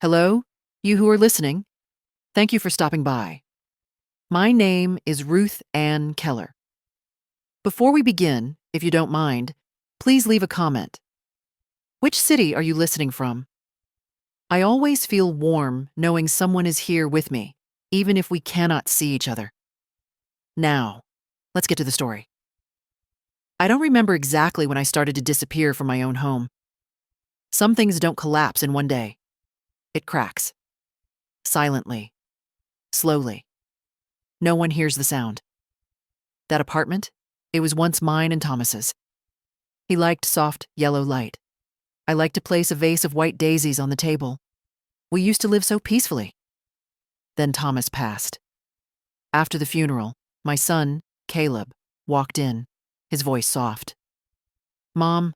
Hello, you who are listening. Thank you for stopping by. My name is Ruth Ann Keller. Before we begin, if you don't mind, please leave a comment. Which city are you listening from? I always feel warm knowing someone is here with me, even if we cannot see each other. Now, let's get to the story. I don't remember exactly when I started to disappear from my own home. Some things don't collapse in one day. It cracks. Silently. Slowly. No one hears the sound. That apartment? It was once mine and Thomas's. He liked soft, yellow light. I liked to place a vase of white daisies on the table. We used to live so peacefully. Then Thomas passed. After the funeral, my son, Caleb, walked in, his voice soft. "Mom,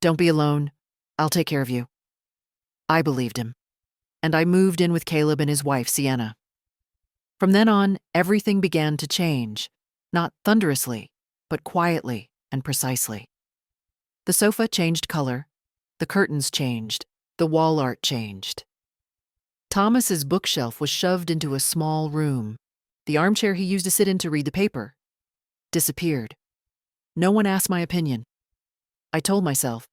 don't be alone. I'll take care of you." I believed him, and I moved in with Caleb and his wife, Sienna. From then on, everything began to change, not thunderously, but quietly and precisely. The sofa changed color, the curtains changed, the wall art changed. Thomas's bookshelf was shoved into a small room. The armchair he used to sit in to read the paper disappeared. No one asked my opinion. I told myself,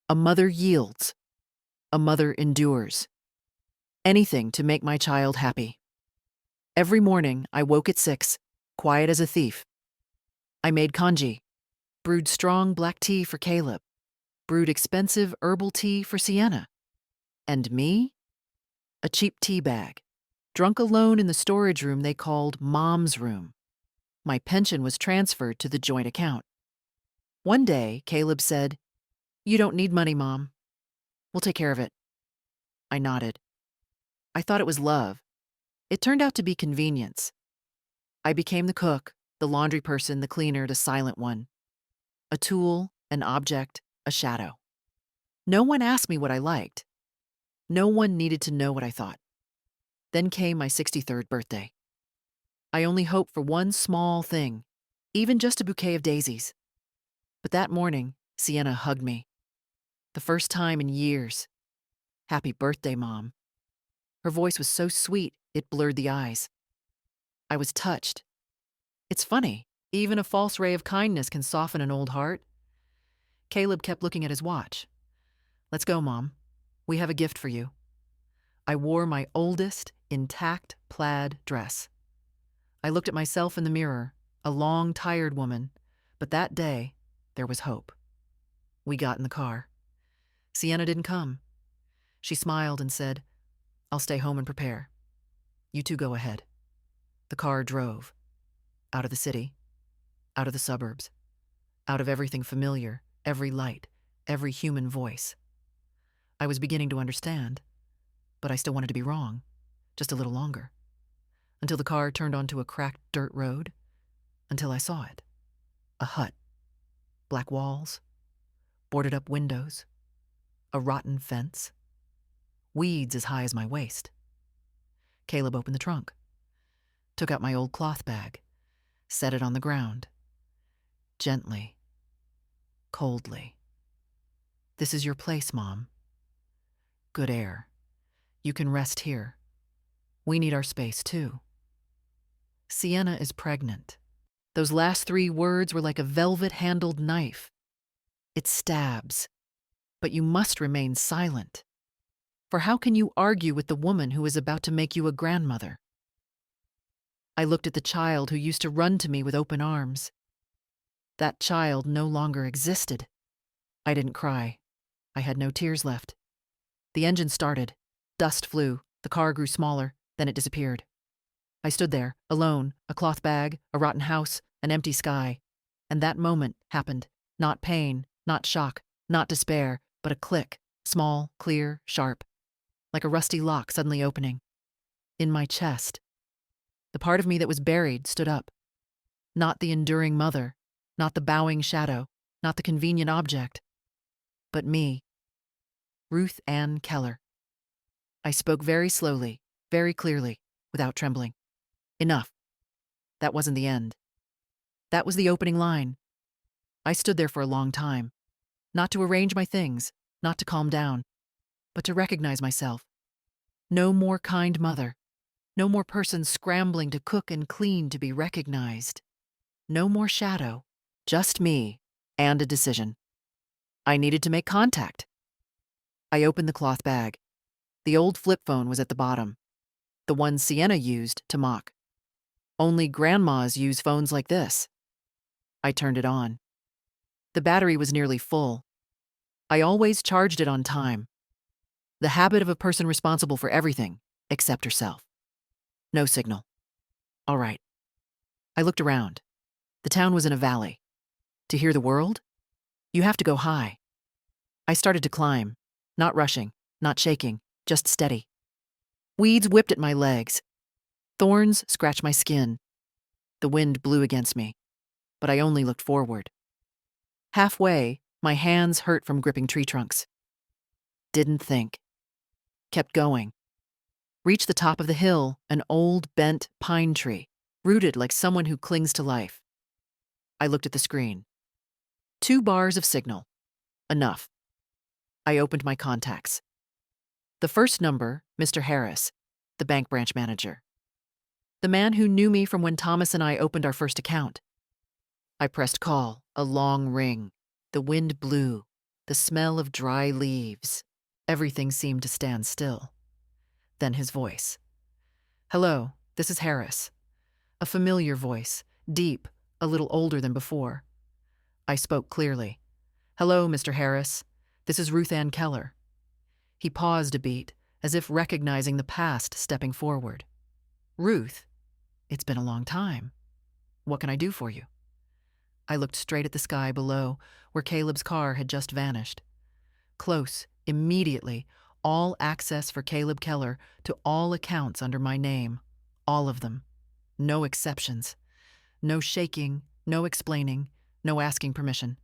a mother yields. A mother endures. Anything to make my child happy. Every morning, I woke at 6, quiet as a thief. I made congee, brewed strong black tea for Caleb, brewed expensive herbal tea for Sienna. And me? A cheap tea bag, drunk alone in the storage room they called Mom's room. My pension was transferred to the joint account. One day, Caleb said, "You don't need money, Mom. We'll take care of it." I nodded. I thought it was love. It turned out to be convenience. I became the cook, the laundry person, the cleaner, the silent one. A tool, an object, a shadow. No one asked me what I liked. No one needed to know what I thought. Then came my 63rd birthday. I only hoped for one small thing, even just a bouquet of daisies. But that morning, Sienna hugged me. The first time in years. "Happy birthday, Mom." Her voice was so sweet, it blurred the eyes. I was touched. It's funny, even a false ray of kindness can soften an old heart. Caleb kept looking at his watch. "Let's go, Mom. We have a gift for you." I wore my oldest, intact plaid dress. I looked at myself in the mirror, a long, tired woman, but that day, there was hope. We got in the car. Sienna didn't come. She smiled and said, "I'll stay home and prepare. You two go ahead." The car drove. Out of the city, out of the suburbs, out of everything familiar, every light, every human voice. I was beginning to understand, but I still wanted to be wrong, just a little longer. Until the car turned onto a cracked dirt road, until I saw it. A hut. Black walls. Boarded up windows. A rotten fence. Weeds as high as my waist. Caleb opened the trunk. Took out my old cloth bag. Set it on the ground. Gently. Coldly. "This is your place, Mom. Good air. You can rest here. We need our space, too. Sienna is pregnant." Those last 3 words were like a velvet-handled knife. It stabs. But you must remain silent. For how can you argue with the woman who is about to make you a grandmother? I looked at the child who used to run to me with open arms. That child no longer existed. I didn't cry. I had no tears left. The engine started. Dust flew. The car grew smaller. Then it disappeared. I stood there, alone, a cloth bag, a rotten house, an empty sky. And that moment happened. Not pain, not shock, not despair, but a click, small, clear, sharp, like a rusty lock suddenly opening. In my chest. The part of me that was buried stood up. Not the enduring mother, not the bowing shadow, not the convenient object, but me, Ruth Ann Keller. I spoke very slowly, very clearly, without trembling. Enough. That wasn't the end. That was the opening line. I stood there for a long time, not to arrange my things, not to calm down, but to recognize myself. No more kind mother. No more person scrambling to cook and clean to be recognized. No more shadow. Just me and a decision. I needed to make contact. I opened the cloth bag. The old flip phone was at the bottom, the one Sienna used to mock. Only grandmas use phones like this. I turned it on. The battery was nearly full. I always charged it on time. The habit of a person responsible for everything, except herself. No signal. All right. I looked around. The town was in a valley. To hear the world, you have to go high. I started to climb, not rushing, not shaking, just steady. Weeds whipped at my legs. Thorns scratched my skin. The wind blew against me, but I only looked forward. Halfway, my hands hurt from gripping tree trunks. Didn't think. Kept going. Reached the top of the hill, an old, bent pine tree, rooted like someone who clings to life. I looked at the screen. 2 bars of signal. Enough. I opened my contacts. The first number, Mr. Harris, the bank branch manager. The man who knew me from when Thomas and I opened our first account. I pressed call, a long ring. The wind blew, the smell of dry leaves. Everything seemed to stand still. Then his voice. Hello, this is Harris. A familiar voice, deep, a little older than before. I spoke clearly. Hello, Mr. Harris. This is Ruth Ann Keller. He paused a beat, as if recognizing the past stepping forward. Ruth, it's been a long time. What can I do for you? I looked straight at the sky below, where Caleb's car had just vanished. Close, immediately, all access for Caleb Keller to all accounts under my name. All of them. No exceptions. No shaking, no explaining, no asking permission.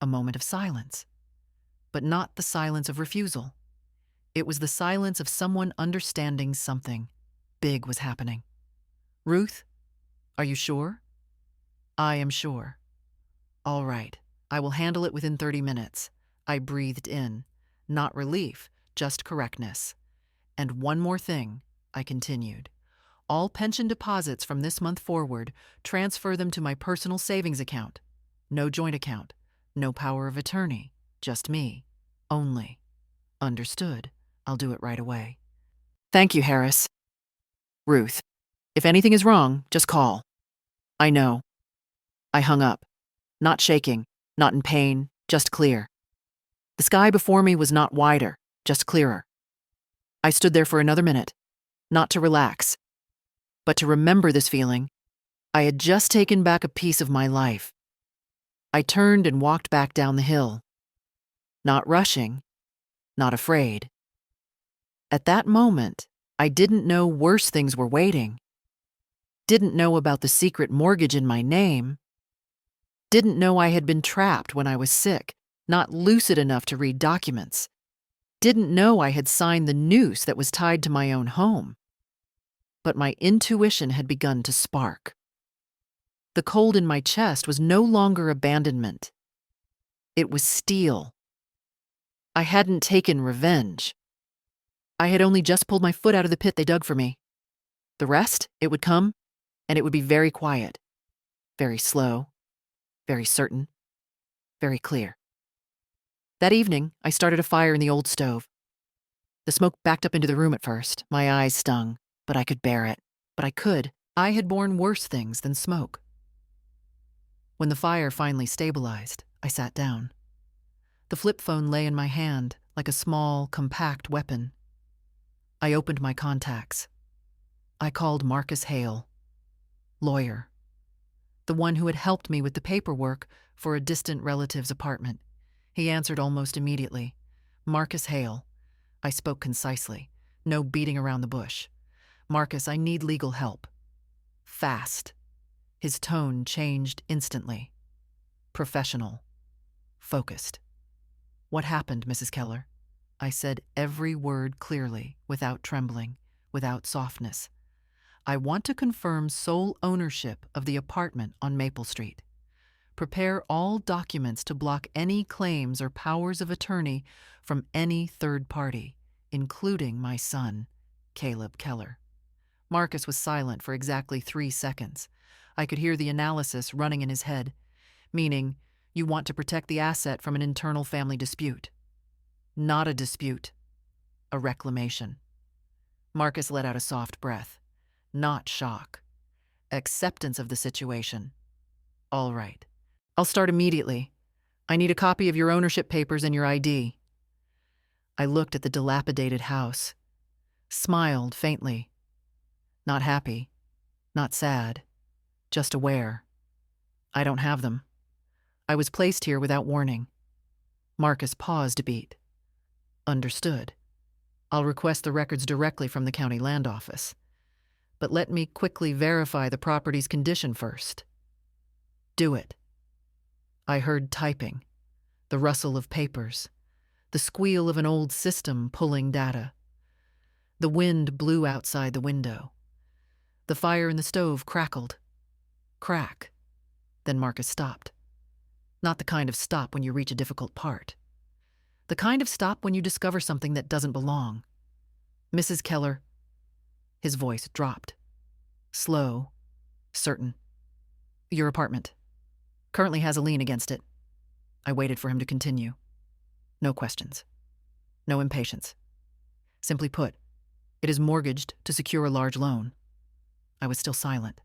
A moment of silence. But not the silence of refusal. It was the silence of someone understanding something big was happening. Ruth, are you sure? I am sure. All right, I will handle it within 30 minutes. I breathed in. Not relief, just correctness. And one more thing, I continued. All pension deposits from this month forward, transfer them to my personal savings account. No joint account, no power of attorney, just me. Only. Understood. I'll do it right away. Thank you, Harris. Ruth, if anything is wrong, just call. I know. I hung up. Not shaking, not in pain, just clear. The sky before me was not wider, just clearer. I stood there for another minute, not to relax, but to remember this feeling. I had just taken back a piece of my life. I turned and walked back down the hill. Not rushing, not afraid. At that moment, I didn't know worse things were waiting. Didn't know about the secret mortgage in my name. Didn't know I had been trapped when I was sick, not lucid enough to read documents. Didn't know I had signed the noose that was tied to my own home. But my intuition had begun to spark. The cold in my chest was no longer abandonment. It was steel. I hadn't taken revenge. I had only just pulled my foot out of the pit they dug for me. The rest, it would come, and it would be very quiet, very slow, very certain, very clear. That evening, I started a fire in the old stove. The smoke backed up into the room at first. My eyes stung, but I could bear it. But I could. I had borne worse things than smoke. When the fire finally stabilized, I sat down. The flip phone lay in my hand like a small, compact weapon. I opened my contacts. I called Marcus Hale, lawyer, the one who had helped me with the paperwork for a distant relative's apartment. He answered almost immediately. Marcus Hale. I spoke concisely. No beating around the bush. Marcus, I need legal help. Fast. His tone changed instantly. Professional. Focused. What happened, Mrs. Keller? I said every word clearly, without trembling, without softness. I want to confirm sole ownership of the apartment on Maple Street. Prepare all documents to block any claims or powers of attorney from any third party, including my son, Caleb Keller. Marcus was silent for exactly 3 seconds. I could hear the analysis running in his head, meaning, you want to protect the asset from an internal family dispute. Not a dispute, a reclamation. Marcus let out a soft breath. Not shock. Acceptance of the situation. All right. I'll start immediately. I need a copy of your ownership papers and your ID. I looked at the dilapidated house, smiled faintly. Not happy, not sad, just aware. I don't have them. I was placed here without warning. Marcus paused a beat. Understood. I'll request the records directly from the county land office. But let me quickly verify the property's condition first. Do it. I heard typing, the rustle of papers, the squeal of an old system pulling data. The wind blew outside the window. The fire in the stove crackled. Crack. Then Marcus stopped. Not the kind of stop when you reach a difficult part. The kind of stop when you discover something that doesn't belong. Mrs. Keller. His voice dropped. Slow, certain. Your apartment. Currently has a lien against it. I waited for him to continue. No questions. No impatience. Simply put, it is mortgaged to secure a large loan. I was still silent.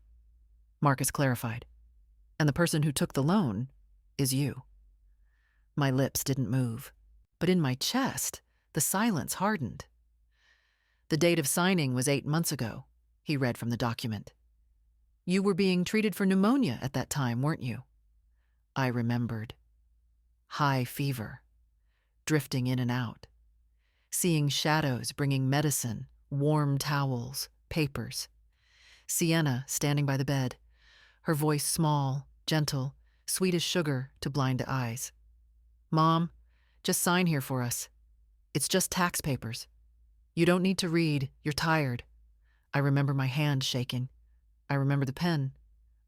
Marcus clarified. And the person who took the loan is you. My lips didn't move, but in my chest, the silence hardened. The date of signing was 8 months ago, he read from the document. You were being treated for pneumonia at that time, weren't you? I remembered. High fever, drifting in and out, seeing shadows bringing medicine, warm towels, papers. Sienna standing by the bed, her voice small, gentle, sweet as sugar to blind eyes. Mom, just sign here for us. It's just tax papers. You don't need to read, you're tired. I remember my hand shaking. I remember the pen.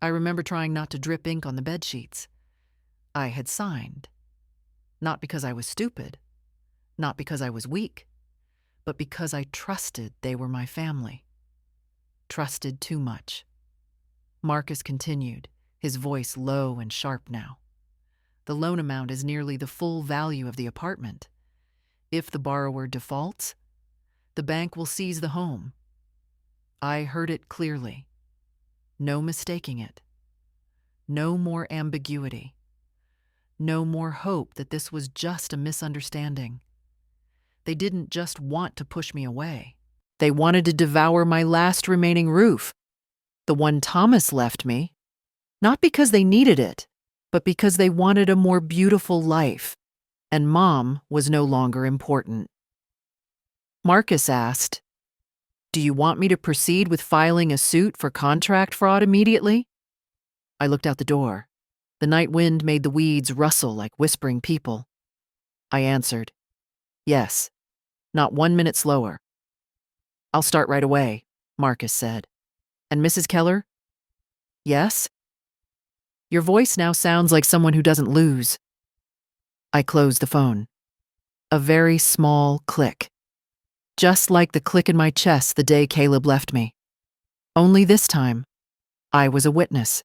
I remember trying not to drip ink on the bed sheets. I had signed. Not because I was stupid, not because I was weak, but because I trusted they were my family. Trusted too much. Marcus continued, his voice low and sharp now. The loan amount is nearly the full value of the apartment. If the borrower defaults, the bank will seize the home. I heard it clearly. No mistaking it. No more ambiguity. No more hope that this was just a misunderstanding. They didn't just want to push me away. They wanted to devour my last remaining roof, the one Thomas left me, not because they needed it, but because they wanted a more beautiful life, and Mom was no longer important. Marcus asked, "Do you want me to proceed with filing a suit for contract fraud immediately?" I looked out the door. The night wind made the weeds rustle like whispering people. I answered, "Yes, not 1 minute slower." "I'll start right away," Marcus said. "And Mrs. Keller?" "Yes?" "Your voice now sounds like someone who doesn't lose." I closed the phone. A very small click. Just like the click in my chest the day Caleb left me. Only this time, I was a witness.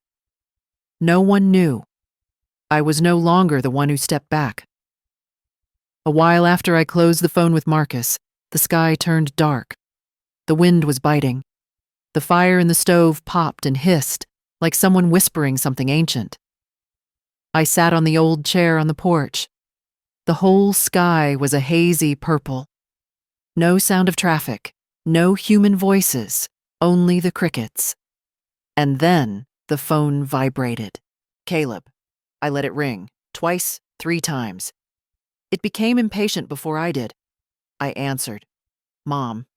No one knew. I was no longer the one who stepped back. A while after I closed the phone with Marcus, the sky turned dark. The wind was biting. The fire in the stove popped and hissed, like someone whispering something ancient. I sat on the old chair on the porch. The whole sky was a hazy purple. No sound of traffic, no human voices, only the crickets. And then the phone vibrated. Caleb. I let it ring, twice, 3 times. It became impatient before I did. I answered. "Mom,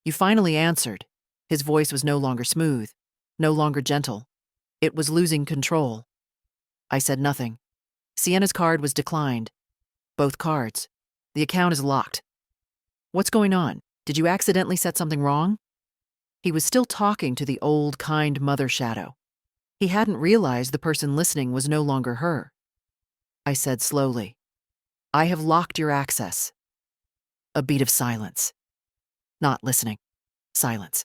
you finally answered." His voice was no longer smooth, no longer gentle. It was losing control. I said nothing. Sienna's card was declined. Both cards. The account is locked. "What's going on? Did you accidentally set something wrong?" He was still talking to the old, kind mother shadow. He hadn't realized the person listening was no longer her. I said slowly, "I have locked your access." A beat of silence. Not listening. Silence.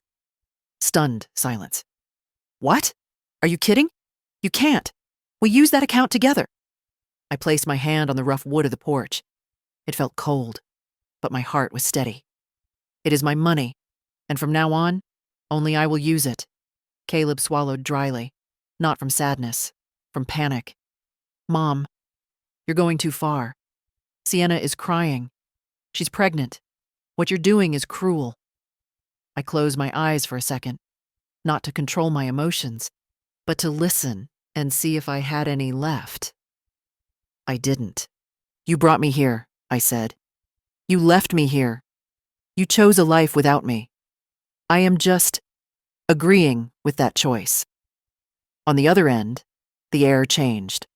Stunned silence. What? Are you kidding? You can't. We use that account together. I placed my hand on the rough wood of the porch. It felt cold, but my heart was steady. It is my money, and from now on, only I will use it. Caleb swallowed dryly, not from sadness, from panic. Mom, you're going too far. Sienna is crying. She's pregnant. What you're doing is cruel. I closed my eyes for a second, not to control my emotions, but to listen and see if I had any left. I didn't. You brought me here, I said. You left me here. You chose a life without me. I am just agreeing with that choice. On the other end, the air changed.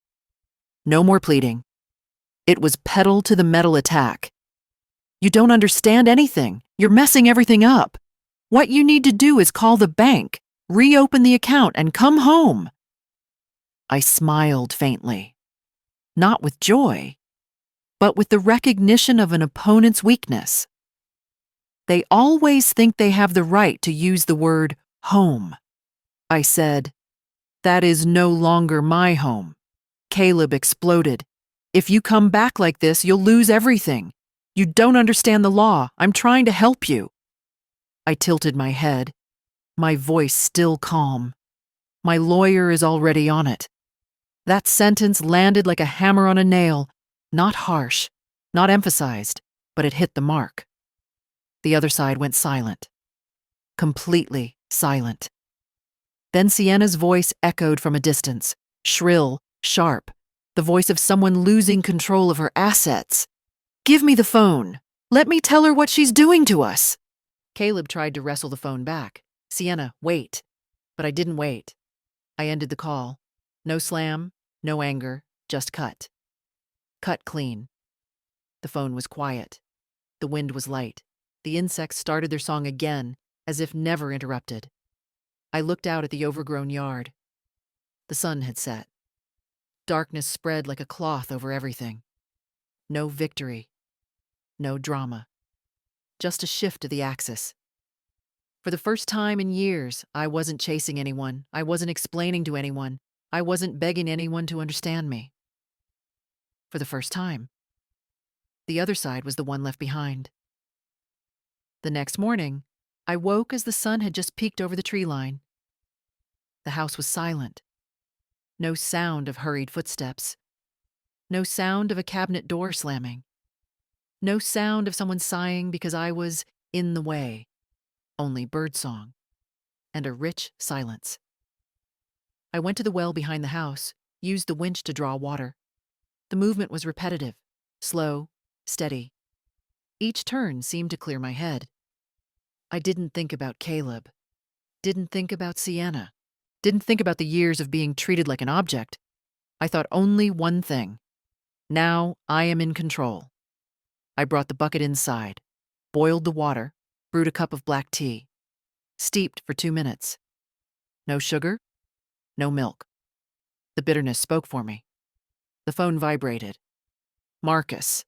No more pleading. It was pedal to the metal attack. You don't understand anything. You're messing everything up. What you need to do is call the bank, reopen the account, and come home. I smiled faintly, not with joy, but with the recognition of an opponent's weakness. They always think they have the right to use the word home. I said, that is no longer my home. Caleb exploded. If you come back like this, you'll lose everything. You don't understand the law. I'm trying to help you. I tilted my head, my voice still calm. My lawyer is already on it. That sentence landed like a hammer on a nail, not harsh, not emphasized, but it hit the mark. The other side went silent, completely silent. Then Sienna's voice echoed from a distance, shrill, sharp, the voice of someone losing control of her assets. Give me the phone. Let me tell her what she's doing to us. Caleb tried to wrestle the phone back. Sienna, wait. But I didn't wait. I ended the call. No slam, no anger, just cut. Cut clean. The phone was quiet. The wind was light. The insects started their song again, as if never interrupted. I looked out at the overgrown yard. The sun had set. Darkness spread like a cloth over everything. No victory. No drama. Just a shift of the axis. For the first time in years, I wasn't chasing anyone. I wasn't explaining to anyone. I wasn't begging anyone to understand me. For the first time. The other side was the one left behind. The next morning, I woke as the sun had just peeked over the tree line. The house was silent. No sound of hurried footsteps. No sound of a cabinet door slamming. No sound of someone sighing because I was in the way. Only birdsong. And a rich silence. I went to the well behind the house, used the winch to draw water. The movement was repetitive, slow, steady. Each turn seemed to clear my head. I didn't think about Caleb. Didn't think about Sienna. Didn't think about the years of being treated like an object. I thought only one thing. Now I am in control. I brought the bucket inside, boiled the water, brewed a cup of black tea. Steeped for 2 minutes. No sugar, no milk. The bitterness spoke for me. The phone vibrated. Marcus,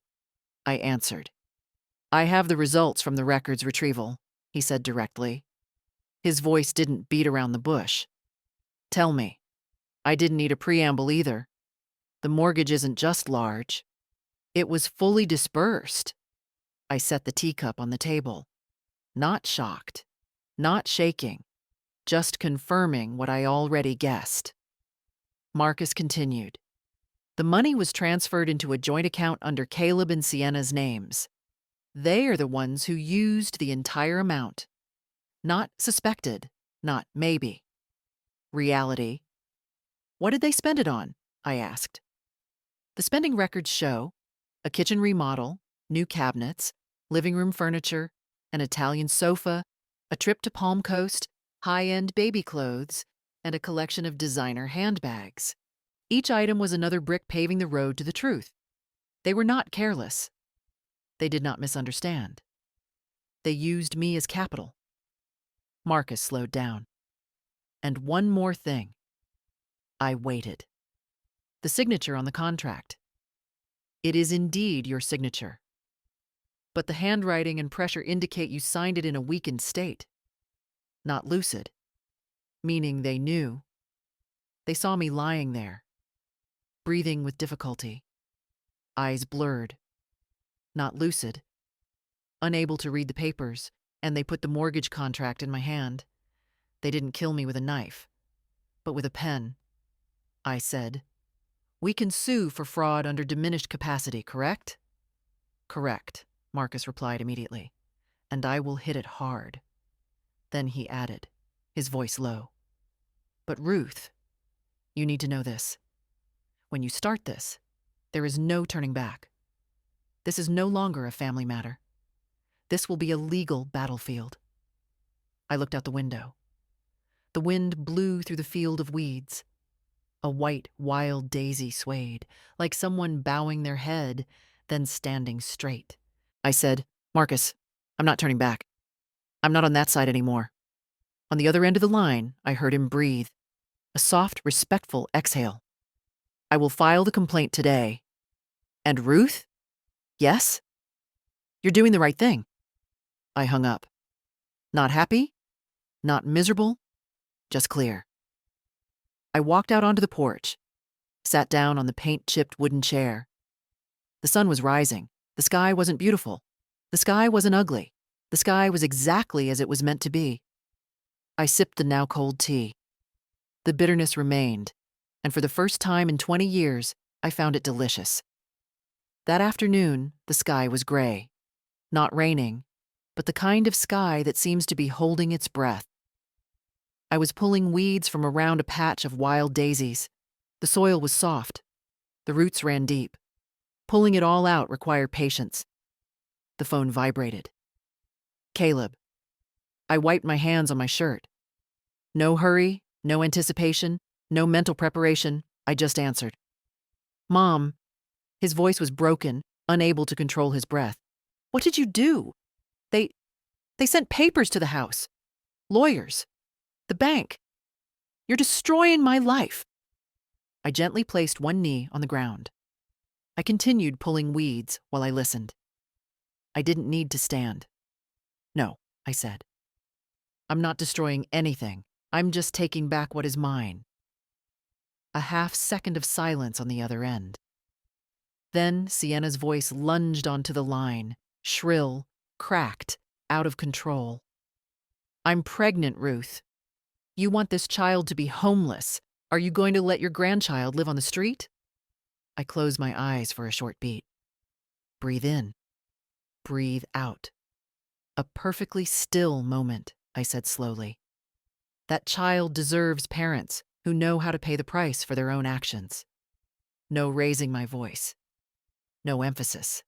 I answered. I have the results from the records retrieval, he said directly. His voice didn't beat around the bush. Tell me. I didn't need a preamble either. The mortgage isn't just large. It was fully dispersed. I set the teacup on the table. Not shocked. Not shaking. Just confirming what I already guessed. Marcus continued. The money was transferred into a joint account under Caleb and Sienna's names. They are the ones who used the entire amount. Not suspected, not maybe. Reality. What did they spend it on? I asked. The spending records show a kitchen remodel, new cabinets, living room furniture, an Italian sofa, a trip to Palm Coast, high-end baby clothes, and a collection of designer handbags. Each item was another brick paving the road to the truth. They were not careless. They did not misunderstand. They used me as capital. Marcus slowed down. And one more thing. I waited. The signature on the contract. It is indeed your signature. But the handwriting and pressure indicate you signed it in a weakened state, not lucid, meaning they knew. They saw me lying there, breathing with difficulty, eyes blurred, not lucid, unable to read the papers, and they put the mortgage contract in my hand. They didn't kill me with a knife, but with a pen. I said, "We can sue for fraud under diminished capacity, correct?" "Correct," Marcus replied immediately, "and I will hit it hard." Then he added, his voice low, "But Ruth, you need to know this. When you start this, there is no turning back. This is no longer a family matter. This will be a legal battlefield." I looked out the window. The wind blew through the field of weeds. A white, wild daisy swayed, like someone bowing their head, then standing straight. I said, "Marcus, I'm not turning back. I'm not on that side anymore." On the other end of the line, I heard him breathe, a soft, respectful exhale. "I will file the complaint today." "And Ruth?" "Yes?" "You're doing the right thing." I hung up. Not happy, not miserable, just clear. I walked out onto the porch, sat down on the paint-chipped wooden chair. The sun was rising. The sky wasn't beautiful. The sky wasn't ugly. The sky was exactly as it was meant to be. I sipped the now cold tea. The bitterness remained, and for the first time in 20 years, I found it delicious. That afternoon, the sky was gray. Not raining, but the kind of sky that seems to be holding its breath. I was pulling weeds from around a patch of wild daisies. The soil was soft. The roots ran deep. Pulling it all out required patience. The phone vibrated. "Caleb." I wiped my hands on my shirt. No hurry, no anticipation, no mental preparation. I just answered. "Mom." His voice was broken, unable to control his breath. "What did you do? They sent papers to the house. Lawyers. The bank. You're destroying my life." I gently placed one knee on the ground. I continued pulling weeds while I listened. I didn't need to stand. "No," I said. "I'm not destroying anything. I'm just taking back what is mine." A half-second of silence on the other end. Then Sienna's voice lunged onto the line, shrill, cracked, out of control. "I'm pregnant, Ruth. You want this child to be homeless. Are you going to let your grandchild live on the street?" I closed my eyes for a short beat. Breathe in. Breathe out. A perfectly still moment, I said slowly. That child deserves parents who know how to pay the price for their own actions. No raising my voice. No emphasis.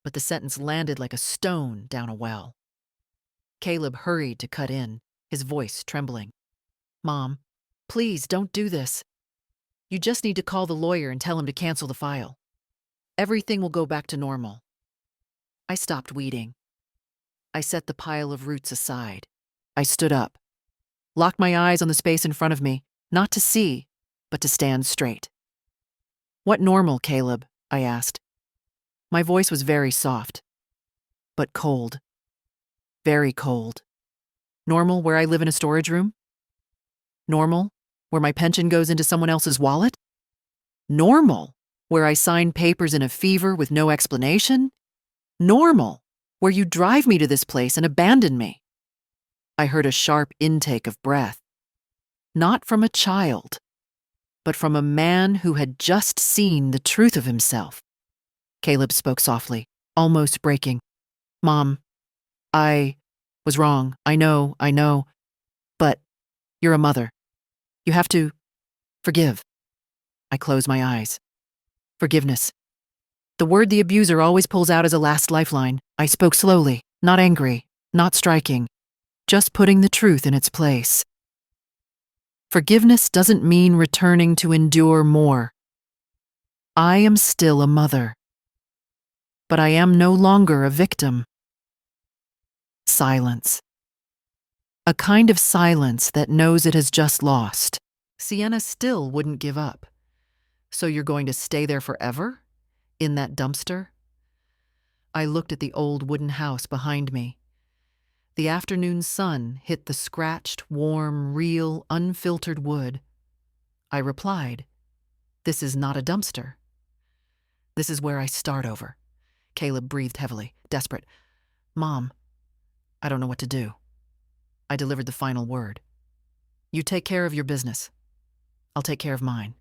But the sentence landed like a stone down a well. Caleb hurried to cut in, his voice trembling. "Mom, please don't do this. You just need to call the lawyer and tell him to cancel the file. Everything will go back to normal." I stopped weeding. I set the pile of roots aside. I stood up, locked my eyes on the space in front of me, not to see, but to stand straight. "What normal, Caleb?" I asked. My voice was very soft, but cold. Very cold. Normal where I live in a storage room? Normal where my pension goes into someone else's wallet? Normal where I sign papers in a fever with no explanation? Normal where you drive me to this place and abandon me? I heard a sharp intake of breath. Not from a child, but from a man who had just seen the truth of himself. Caleb spoke softly, almost breaking. "Mom, I was wrong. I know. But you're a mother. You have to forgive." I closed my eyes. Forgiveness. The word the abuser always pulls out as a last lifeline. I spoke slowly, not angry, not striking, just putting the truth in its place. Forgiveness doesn't mean returning to endure more. I am still a mother. But I am no longer a victim. Silence. A kind of silence that knows it has just lost. Sienna still wouldn't give up. "So you're going to stay there forever? In that dumpster?" I looked at the old wooden house behind me. The afternoon sun hit the scratched, warm, real, unfiltered wood. I replied, "This is not a dumpster. This is where I start over." Caleb breathed heavily, desperate. "Mom, I don't know what to do." I delivered the final word. "You take care of your business. I'll take care of mine.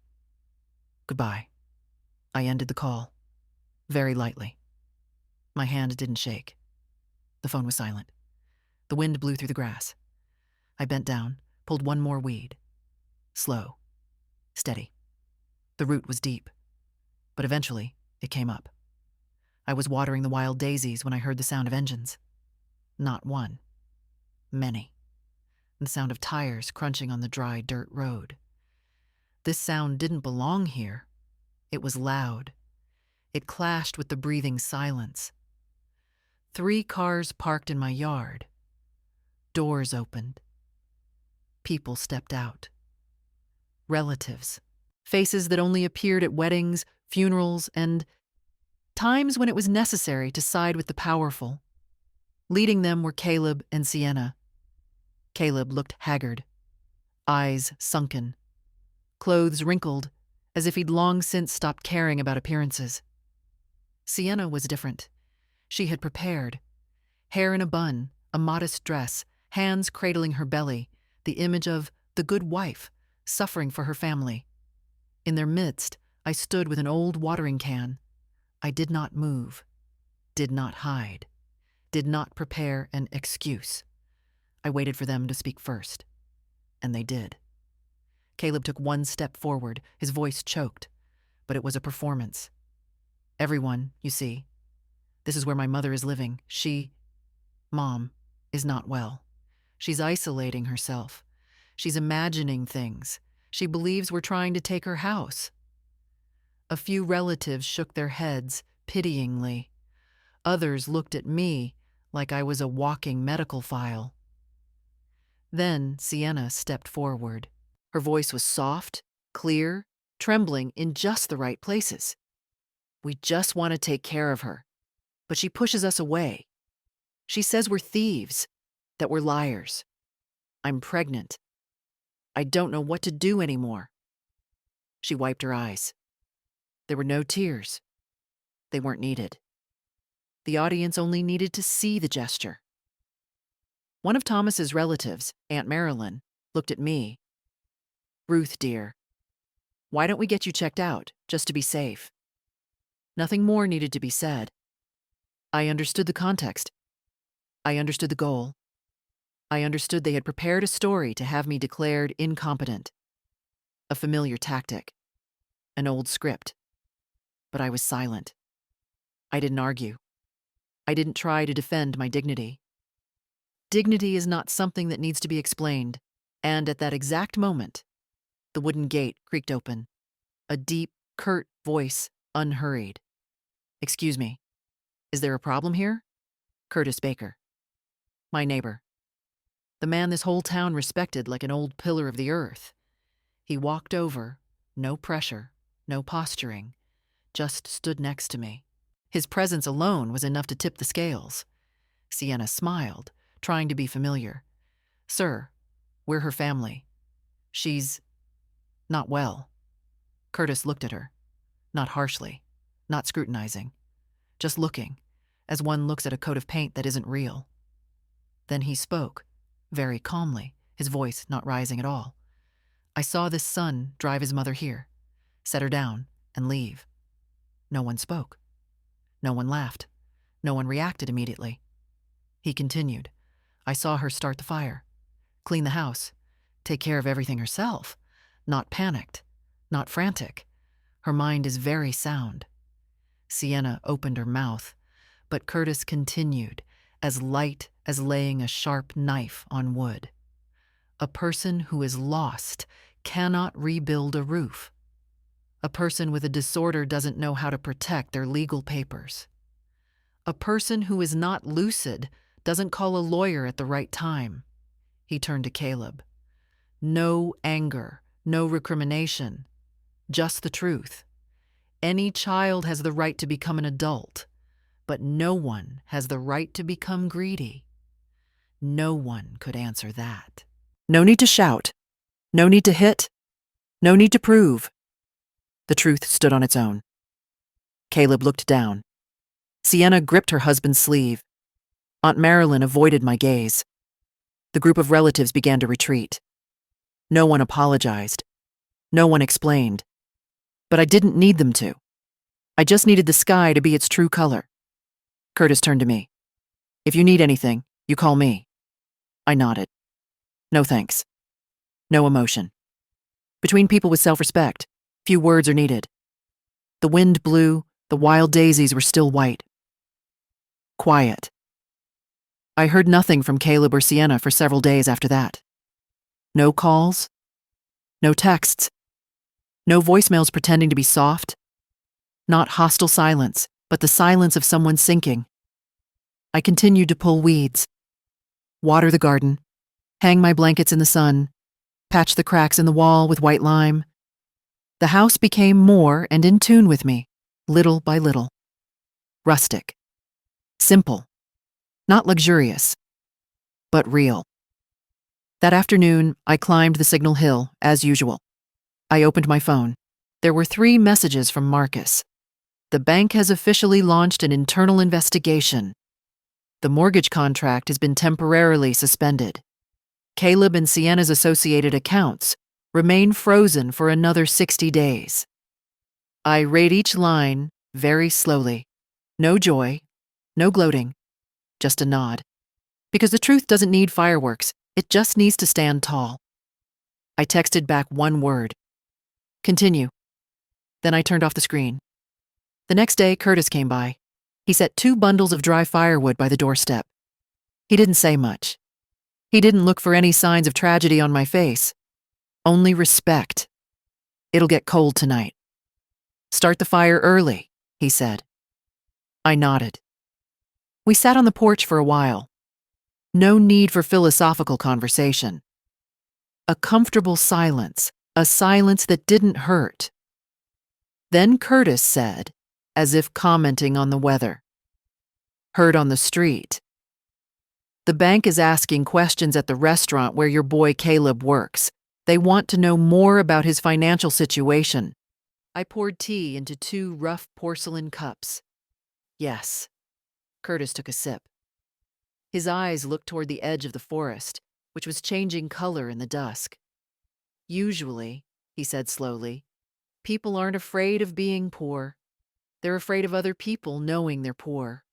Goodbye." I ended the call, very lightly. My hand didn't shake. The phone was silent. The wind blew through the grass. I bent down, pulled one more weed. Slow, steady. The root was deep, but eventually it came up. I was watering the wild daisies when I heard the sound of engines. Not one, many. The sound of tires crunching on the dry dirt road. This sound didn't belong here. It was loud. It clashed with the breathing silence. 3 cars parked in my yard. Doors opened. People stepped out. Relatives. Faces that only appeared at weddings, funerals, and times when it was necessary to side with the powerful. Leading them were Caleb and Sienna. Caleb looked haggard, eyes sunken, clothes wrinkled, as if he'd long since stopped caring about appearances. Sienna was different. She had prepared. Hair in a bun, a modest dress, hands cradling her belly, the image of the good wife, suffering for her family. In their midst, I stood with an old watering can. I did not move, did not hide, did not prepare an excuse. I waited for them to speak first, and they did. Caleb took one step forward, his voice choked, but it was a performance. "Everyone, you see, this is where my mother is living. Mom, is not well. She's isolating herself. She's imagining things. She believes we're trying to take her house." A few relatives shook their heads pityingly. Others looked at me like I was a walking medical file. Then Sienna stepped forward. Her voice was soft, clear, trembling in just the right places. "We just want to take care of her, but she pushes us away. She says we're thieves, that we're liars. I'm pregnant. I don't know what to do anymore." She wiped her eyes. There were no tears. They weren't needed. The audience only needed to see the gesture. One of Thomas's relatives, Aunt Marilyn, looked at me. "Ruth, dear, why don't we get you checked out, just to be safe?" Nothing more needed to be said. I understood the context. I understood the goal. I understood they had prepared a story to have me declared incompetent. A familiar tactic. An old script. But I was silent. I didn't argue. I didn't try to defend my dignity. Dignity is not something that needs to be explained, and at that exact moment, the wooden gate creaked open. A deep, curt voice, unhurried. "Excuse me, is there a problem here?" Curtis Baker. My neighbor. The man this whole town respected like an old pillar of the earth. He walked over, no pressure, no posturing, just stood next to me. His presence alone was enough to tip the scales. Sienna smiled, trying to be familiar. "Sir, we're her family. She's not well." Curtis looked at her, not harshly, not scrutinizing, just looking, as one looks at a coat of paint that isn't real. Then he spoke, very calmly, his voice not rising at all. "I saw this son drive his mother here, set her down, and leave. No one spoke. No one laughed. No one reacted immediately." He continued, "I saw her start the fire, clean the house, take care of everything herself, not panicked, not frantic. Her mind is very sound." Sienna opened her mouth, but Curtis continued, as light as laying a sharp knife on wood. "A person who is lost cannot rebuild a roof. A person with a disorder doesn't know how to protect their legal papers. A person who is not lucid doesn't call a lawyer at the right time." He turned to Caleb. "No anger, no recrimination, just the truth. Any child has the right to become an adult. But no one has the right to become greedy. No one could answer that. No need to shout. No need to hit. No need to prove. The truth stood on its own. Caleb looked down. Sienna gripped her husband's sleeve. Aunt Marilyn avoided my gaze. The group of relatives began to retreat. No one apologized. No one explained. But I didn't need them to. I just needed the sky to be its true color. Curtis turned to me. If you need anything, you call me. I nodded. No thanks. No emotion. Between people with self-respect, few words are needed. The wind blew, the wild daisies were still white. Quiet. I heard nothing from Caleb or Sienna for several days after that. No calls. No texts. No voicemails pretending to be soft. Not hostile silence, but the silence of someone sinking. I continued to pull weeds, water the garden, hang my blankets in the sun, patch the cracks in the wall with white lime. The house became more and in tune with me, little by little. Rustic. Simple. Not luxurious, but real. That afternoon, I climbed the Signal Hill, as usual. I opened my phone. There were 3 messages from Marcus. The bank has officially launched an internal investigation. The mortgage contract has been temporarily suspended. Caleb and Sienna's associated accounts remain frozen for another 60 days. I read each line very slowly. No joy, no gloating, just a nod. Because the truth doesn't need fireworks, it just needs to stand tall. I texted back one word. Continue. Then I turned off the screen. The next day, Curtis came by. He set 2 bundles of dry firewood by the doorstep. He didn't say much. He didn't look for any signs of tragedy on my face. Only respect. It'll get cold tonight. Start the fire early, he said. I nodded. We sat on the porch for a while. No need for philosophical conversation. A comfortable silence, a silence that didn't hurt. Then Curtis said, as if commenting on the weather. Heard on the street. The bank is asking questions at the restaurant where your boy Caleb works. They want to know more about his financial situation. I poured tea into 2 rough porcelain cups. Yes. Curtis took a sip. His eyes looked toward the edge of the forest, which was changing color in the dusk. Usually, he said slowly, people aren't afraid of being poor. They're afraid of other people knowing they're poor.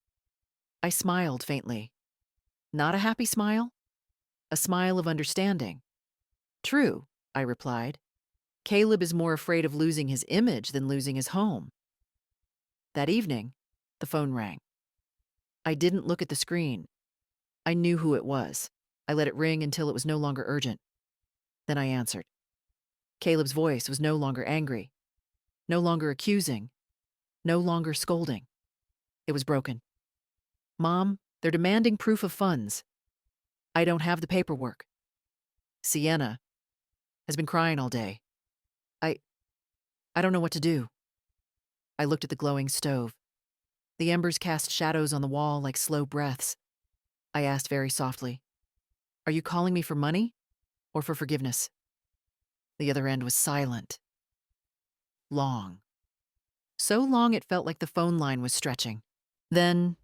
I smiled faintly. Not a happy smile, a smile of understanding. True, I replied. Caleb is more afraid of losing his image than losing his home. That evening, the phone rang. I didn't look at the screen. I knew who it was. I let it ring until it was no longer urgent. Then I answered. Caleb's voice was no longer angry, no longer accusing, no longer scolding. It was broken. Mom, they're demanding proof of funds. I don't have the paperwork. Sienna has been crying all day. I don't know what to do. I looked at the glowing stove. The embers cast shadows on the wall like slow breaths. I asked very softly, Are you calling me for money or for forgiveness? The other end was silent. Long. So long it felt like the phone line was stretching. Then,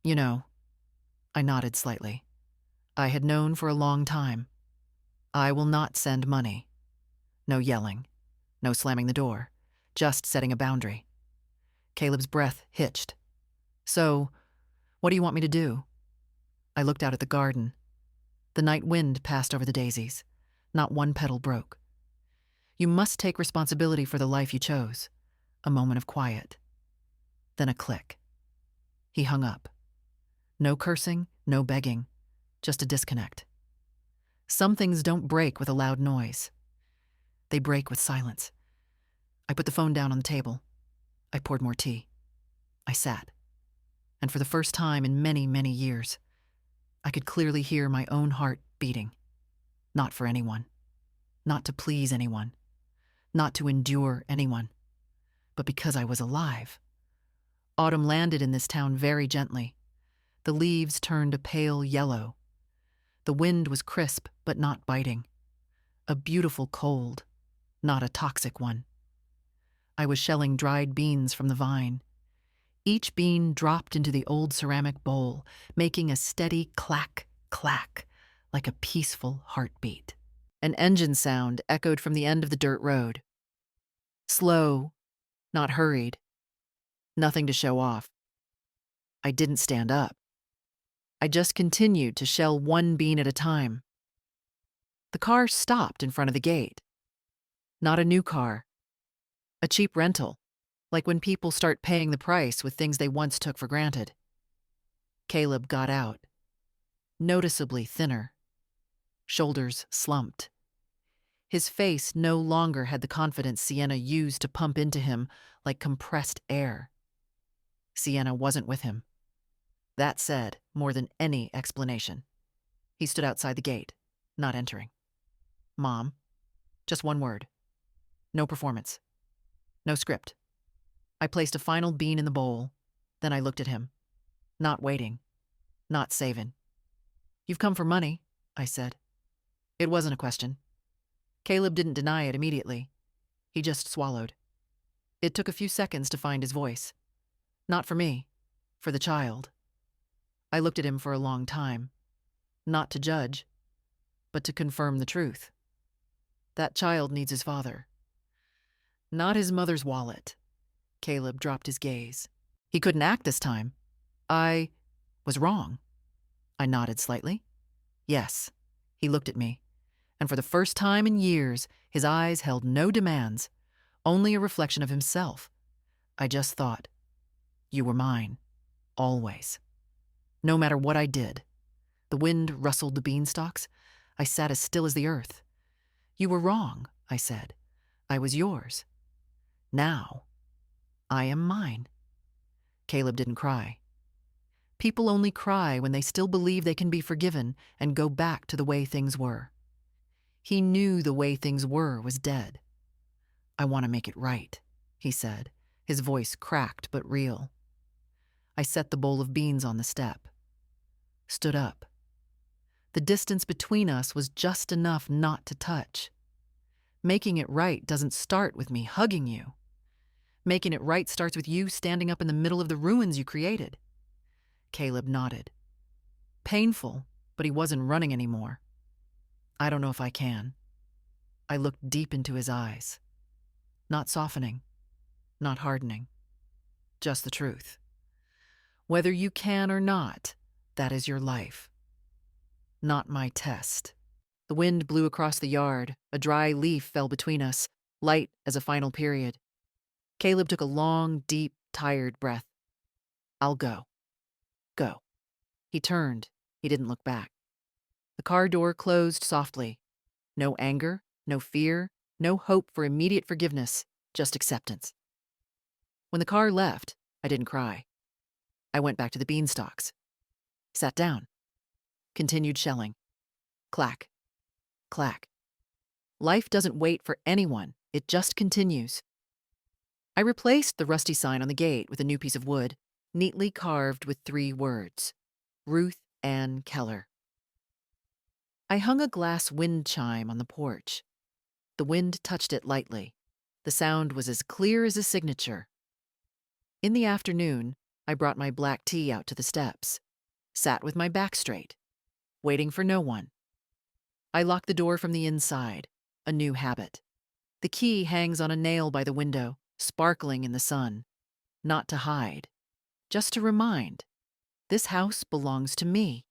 I nodded slightly. I had known for a long time. I will not send money. No yelling. No slamming the door. Just setting a boundary. Caleb's breath hitched. So, what do you want me to do? I looked out at the garden. The night wind passed over the daisies. Not one petal broke. You must take responsibility for the life you chose. A moment of quiet. Then a click. He hung up. No cursing, no begging. Just a disconnect. Some things don't break with a loud noise. They break with silence. I put the phone down on the table. I poured more tea. I sat. And for the first time in many, many years, I could clearly hear my own heart beating. Not for anyone. Not to please anyone. Not to endure anyone. But because I was alive. Autumn landed in this town very gently. The leaves turned a pale yellow. The wind was crisp but not biting. A beautiful cold, not a toxic one. I was shelling dried beans from the vine. Each bean dropped into the old ceramic bowl, making a steady clack, clack, like a peaceful heartbeat. An engine sound echoed from the end of the dirt road. Slow, not hurried. Nothing to show off. I didn't stand up. I just continued to shell one bean at a time. The car stopped in front of the gate. Not a new car. A cheap rental, like when people start paying the price with things they once took for granted. Caleb got out. Noticeably thinner. Shoulders slumped. His face no longer had the confidence Sienna used to pump into him like compressed air. Sienna wasn't with him. That said more than any explanation. He stood outside the gate, not entering. Mom. Just one word. No performance. No script. I placed a final bean in the bowl. Then I looked at him. Not waiting. Not saving. You've come for money, I said. It wasn't a question. Caleb didn't deny it immediately. He just swallowed. It took a few seconds to find his voice. Not for me. For the child. I looked at him for a long time. Not to judge, but to confirm the truth. That child needs his father. Not his mother's wallet. Caleb dropped his gaze. He couldn't act this time. I was wrong. I nodded slightly. Yes. He looked at me, and for the first time in years, his eyes held no demands, only a reflection of himself. I just thought, you were mine. Always. No matter what I did. The wind rustled the beanstalks. I sat as still as the earth. You were wrong, I said. I was yours. Now, I am mine. Caleb didn't cry. People only cry when they still believe they can be forgiven and go back to the way things were. He knew the way things were was dead. I want to make it right, he said, his voice cracked but real. I set the bowl of beans on the step. Stood up. The distance between us was just enough not to touch. Making it right doesn't start with me hugging you. Making it right starts with you standing up in the middle of the ruins you created. Caleb nodded. Painful, but he wasn't running anymore. I don't know if I can. I looked deep into his eyes. Not softening, not hardening. Just the truth. Whether you can or not, that is your life. Not my test. The wind blew across the yard. A dry leaf fell between us, light as a final period. Caleb took a long, deep, tired breath. I'll go. Go. He turned. He didn't look back. The car door closed softly. No anger, no fear, no hope for immediate forgiveness, just acceptance. When the car left, I didn't cry. I went back to the beanstalks. Sat down. Continued shelling. Clack. Clack. Life doesn't wait for anyone. It just continues. I replaced the rusty sign on the gate with a new piece of wood, neatly carved with 3 words. Ruth Ann Keller. I hung a glass wind chime on the porch. The wind touched it lightly. The sound was as clear as a signature. In the afternoon, I brought my black tea out to the steps, sat with my back straight, waiting for no one. I locked the door from the inside, a new habit. The key hangs on a nail by the window, sparkling in the sun. Not to hide, just to remind. This house belongs to me.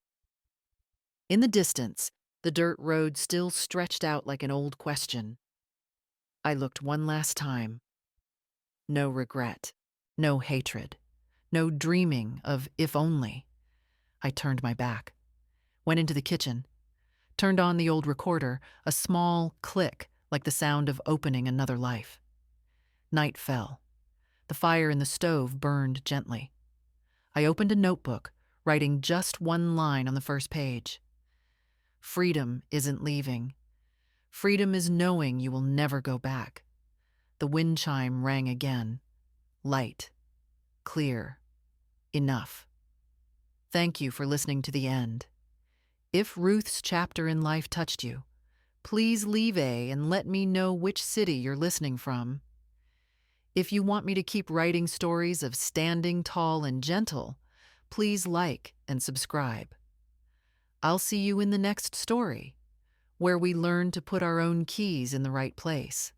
In the distance, the dirt road still stretched out like an old question. I looked one last time. No regret, no hatred, no dreaming of if only. I turned my back, went into the kitchen, turned on the old recorder, a small click like the sound of opening another life. Night fell. The fire in the stove burned gently. I opened a notebook, writing just one line on the first page. Freedom isn't leaving. Freedom is knowing you will never go back. The wind chime rang again. Light. clear. Enough. Thank you for listening to the end. If Ruth's chapter in life touched you, please leave and let me know which city you're listening from. If you want me to keep writing stories of standing tall and gentle, please like and subscribe. I'll see you in the next story, where we learn to put our own keys in the right place.